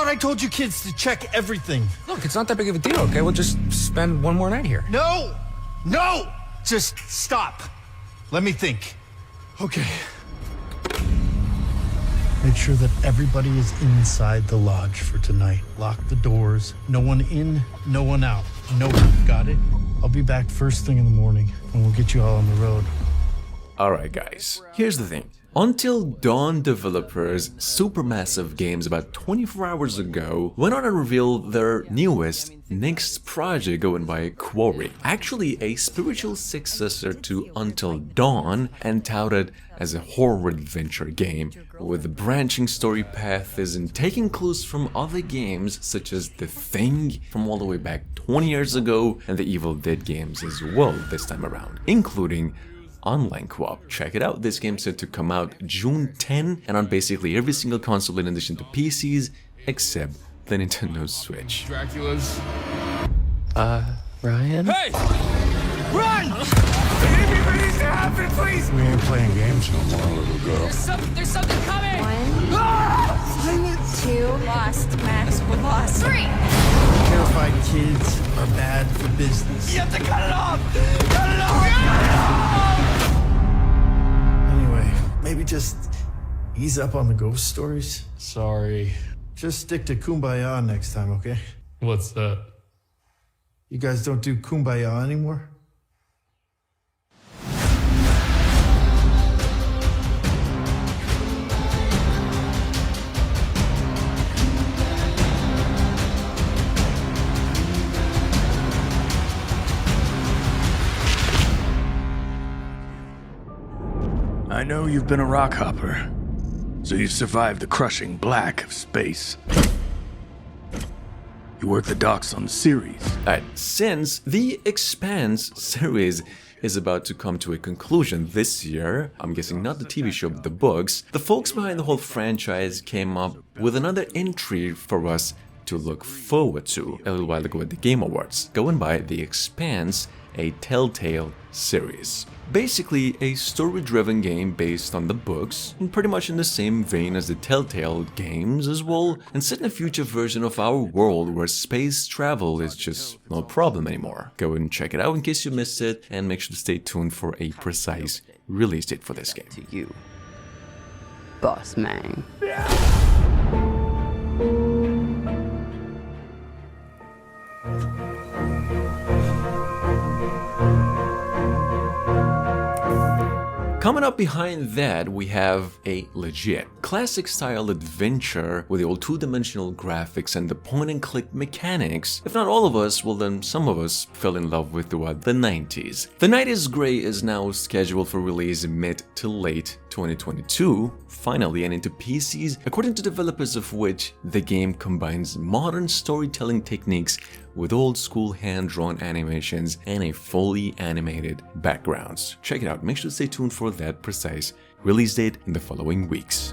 thought I told you kids to check everything. Look, it's not that big of a deal, okay? We'll just spend one more night here. No! No! Just stop. Let me think. Okay. Make sure that everybody is inside the lodge for tonight. Lock the doors. No one in, no one out. No one. Got it? I'll be back first thing in the morning, and we'll get you all on the road. Alright guys, here's the thing. Until Dawn developers Supermassive Games about 24 hours ago went on and revealed their newest, next project going by Quarry. Actually a spiritual successor to Until Dawn and touted as a horror adventure game with branching story paths and taking clues from other games such as The Thing from all the way back 20 years ago and the Evil Dead games as well this time around, including online co-op. Check it out, this game's set to come out June 10 and on basically every single console in addition to PCs except the Nintendo Switch. Dracula's. Ryan? Hey! Run! Anything needs to happen, please! We ain't playing games no more, little girl. There's something coming! 1, 2, lost, Max, we're lost. 3! Terrified kids are bad for business. You have to cut it off! Cut it off! Anyway, maybe just ease up on the ghost stories. Sorry. Just stick to Kumbaya next time, okay? What's that? You guys don't do Kumbaya anymore? I know you've been a rock hopper, so you survived the crushing black of space. You work the docks on the series. Alright, since the Expanse series is about to come to a conclusion this year, I'm guessing not the TV show but the books, the folks behind the whole franchise came up with another entry for us to look forward to a little while ago at the Game Awards, going by The Expanse, a Telltale series. Basically a story-driven game based on the books, and pretty much in the same vein as the Telltale games as well, and set in a future version of our world where space travel is just no problem anymore. Go and check it out in case you missed it, and make sure to stay tuned for a precise release date for this game. To you, Boss Man. Coming up behind that, we have a legit classic-style adventure with the old two-dimensional graphics and the point-and-click mechanics. If not all of us, well then some of us fell in love with throughout the 90s. The Night is Grey is now scheduled for release mid to late 2022, finally, and into PCs, according to developers of which the game combines modern storytelling techniques with old-school hand-drawn animations and a fully animated backgrounds. Check it out, make sure to stay tuned for that precise release date in the following weeks.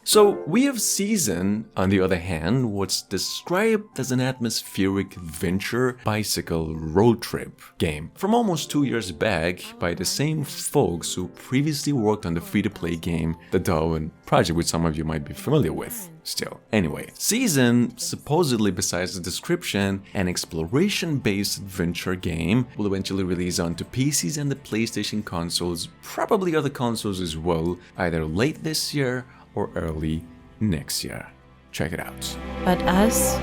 So we have Season, on the other hand, what's described as an atmospheric adventure bicycle road trip game from almost 2 years back by the same folks who previously worked on the free-to-play game The Darwin Project, which some of you might be familiar with still. Anyway, Season, supposedly besides the description, an exploration-based adventure game, will eventually release onto PCs and the PlayStation consoles, probably other consoles as well, either late this year or early next year. Check it out. But us,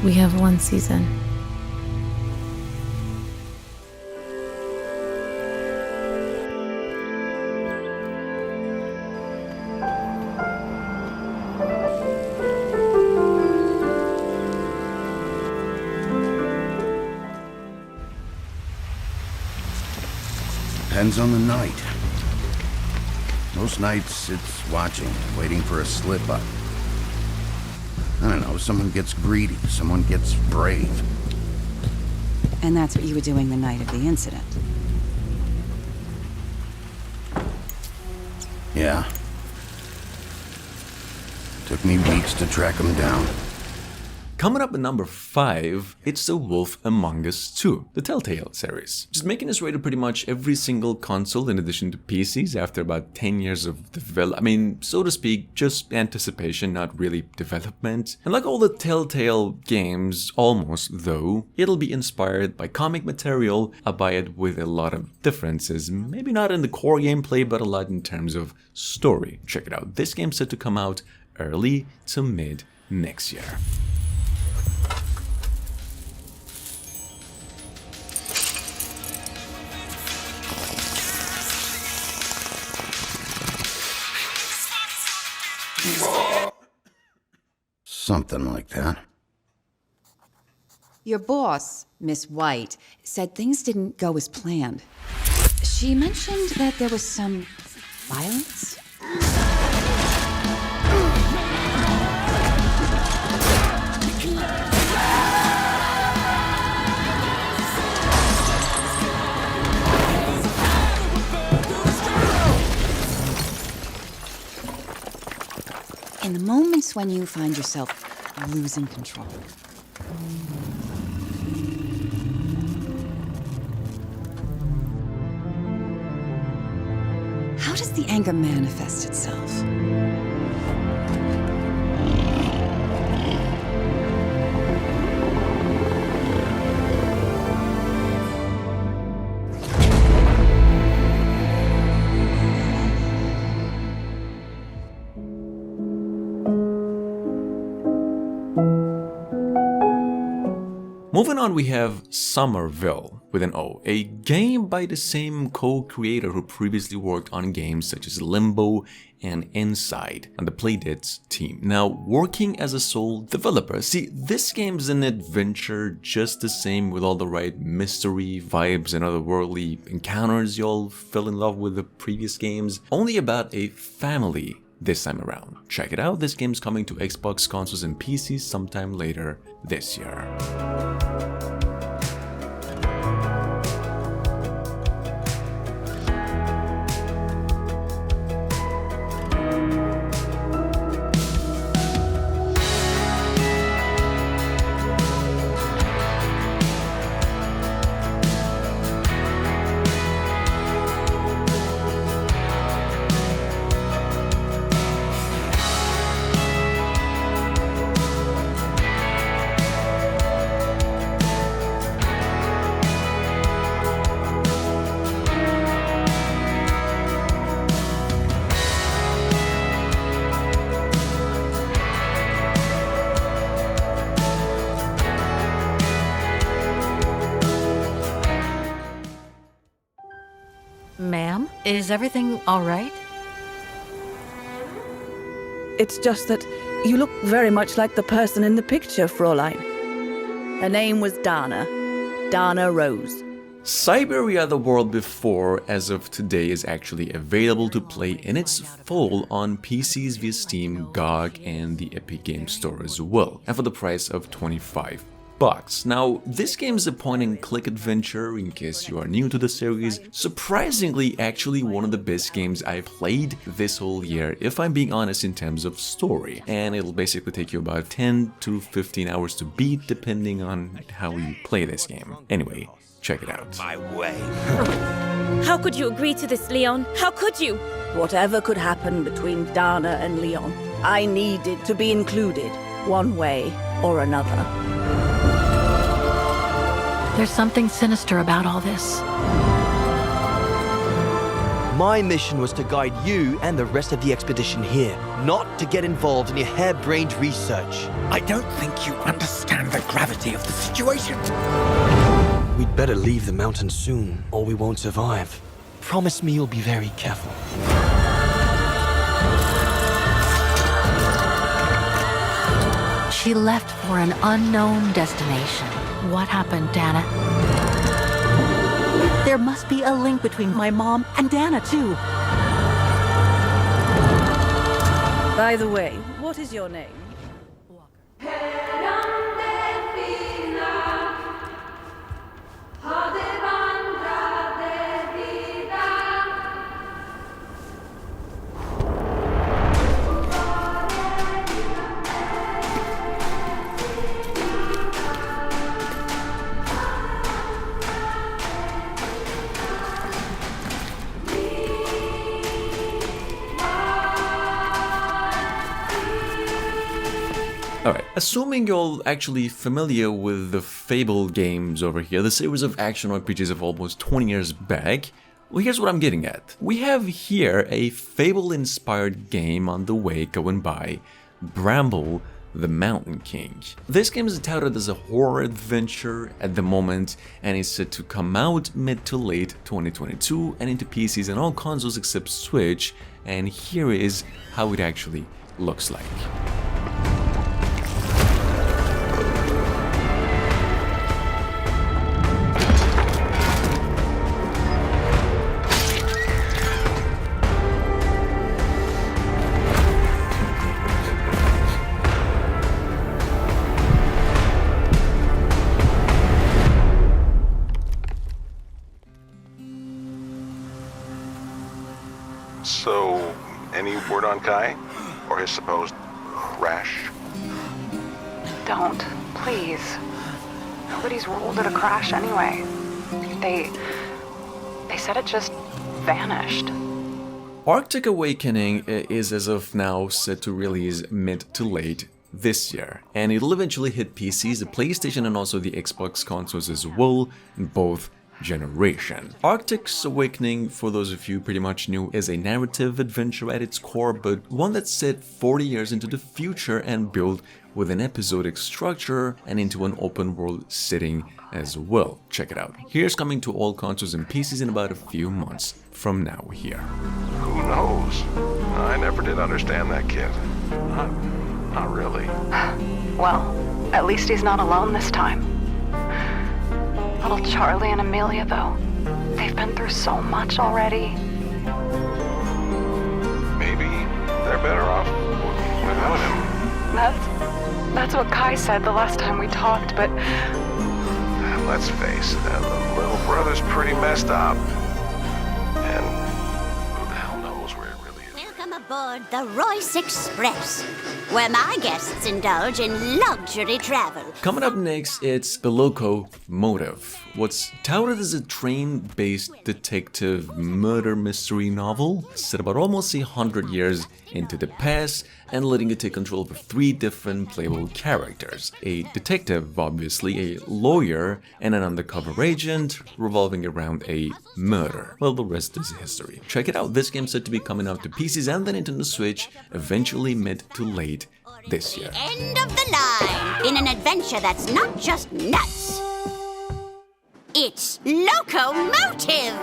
we have one season. Depends on the night. Most nights it's watching, waiting for a slip up. I don't know, someone gets greedy, someone gets brave. And that's what you were doing the night of the incident. Yeah. Took me weeks to track them down. Coming up at number 5, it's The Wolf Among Us 2, the Telltale series. Just making its way to pretty much every single console in addition to PCs after about 10 years of development. So to speak, just anticipation, not really development. And like all the Telltale games, almost though, it'll be inspired by comic material, albeit with a lot of differences. Maybe not in the core gameplay, but a lot in terms of story. Check it out. This game's set to come out early to mid next year. Something like that. Your boss, Miss White, said things didn't go as planned. She mentioned that there was some violence. In the moments when you find yourself losing control. How does the anger manifest itself? Moving on, we have Somerville, with an O, a game by the same co-creator who previously worked on games such as Limbo and Inside on the Playdead's team. Now, working as a sole developer. See, this game's an adventure just the same with all the right mystery, vibes, and otherworldly encounters you'll fell in love with the previous games. Only about a family this time around. Check it out, this game's coming to Xbox consoles and PCs sometime later this year. Ma'am, is everything all right? It's just that you look very much like the person in the picture, Fräulein. Her name was Dana. Dana Rose. Syberia: The World Before, as of today, is actually available to play in its full on PCs via Steam, GOG, and the Epic Games Store as well, and for the price of $25. Now, this game is a point-and-click adventure, in case you are new to the series. Surprisingly, actually one of the best games I've played this whole year, if I'm being honest, in terms of story. And it'll basically take you about 10 to 15 hours to beat, depending on how you play this game. Anyway, check it out. My way. How could you agree to this, Leon? How could you? Whatever could happen between Dana and Leon, I needed to be included, one way or another. There's something sinister about all this. My mission was to guide you and the rest of the expedition here, not to get involved in your harebrained research. I don't think you understand the gravity of the situation. We'd better leave the mountain soon, or we won't survive. Promise me you'll be very careful. She left for an unknown destination. What happened, Dana? There must be a link between my mom and Dana, too. By the way, what is your name? Alright, assuming you're actually familiar with the Fable games over here, the series of action RPGs of almost 20 years back, well, here's what I'm getting at. We have here a Fable-inspired game on the way going by, Bramble, the Mountain King. This game is touted as a horror adventure at the moment and is set to come out mid to late 2022 and into PCs and all consoles except Switch, and here is how it actually looks like. So, any word on Kai? Or his supposed crash? Don't, please. Nobody's ruled it a crash anyway. They said it just vanished. Arctic Awakening is as of now set to release mid to late this year, and it'll eventually hit PCs, the PlayStation and also the Xbox consoles as well, in both generation. Arctic's Awakening, for those of you pretty much new, is a narrative adventure at its core, but one that's set 40 years into the future and built with an episodic structure and into an open world setting as well. Check it out. Here's coming to all consoles and PCs in about a few months from now here. Who knows? I never did understand that kid. Not really. Well, at least he's not alone this time. Little Charlie and Amelia, though, they've been through so much already. Maybe they're better off without him. That's what Kai said the last time we talked, but... Let's face it, the little brother's pretty messed up. And who the hell knows where it really is. Welcome aboard the Royce Express, where my guests indulge in luxury travel. Coming up next, it's the Loco-Motive, what's touted as a train-based detective murder mystery novel set about almost 100 years into the past and letting you take control over 3 different playable characters. A detective, obviously, a lawyer, and an undercover agent revolving around a murder. Well, the rest is history. Check it out, this game's set to be coming out to PCs and then Nintendo Switch eventually mid to late this year. End of the line in an adventure that's not just nuts. It's Loco-Motive!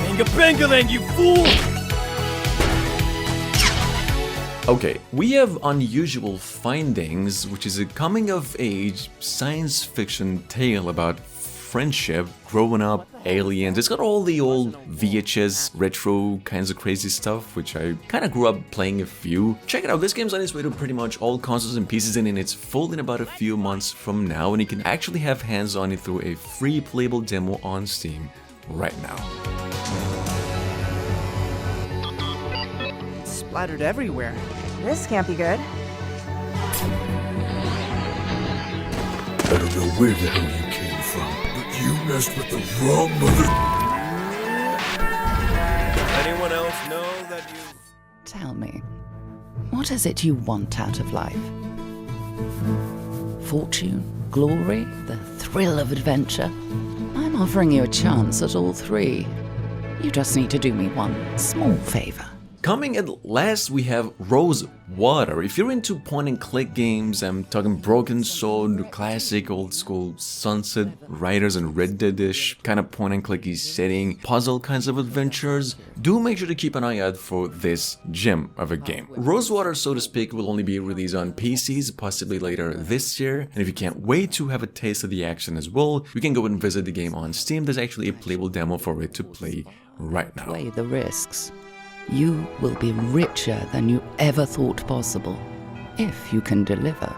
Banga-banga-lang, you fool! Okay, we have Unusual Findings, which is a coming-of-age science fiction tale about friendship, growing up, aliens. It's got all the old VHS, retro kinds of crazy stuff, which I kind of grew up playing a few. Check it out, this game's on its way to pretty much all consoles and PCs and it's full in about a few months from now, and you can actually have hands on it through a free playable demo on Steam right now. Splattered everywhere. This can't be good. I don't know where the hell you came from, but You messed with the wrong mother. Anyone else know that you... Tell me, what is it you want out of life? Fortune, glory, the thrill of adventure? I'm offering you a chance at all three. You just need to do me one small favor. Coming at last, we have Rose Water. If you're into point-and-click games, I'm talking Broken Sword, classic old-school Sunset Riders and Red Dead-ish kind of point-and-clicky setting, puzzle kinds of adventures, do make sure to keep an eye out for this gem of a game. Rose Water, so to speak, will only be released on PCs, possibly later this year, and if you can't wait to have a taste of the action as well, you can go and visit the game on Steam. There's actually a playable demo for it to play right now. Weigh the risks. You will be richer than you ever thought possible, if you can deliver.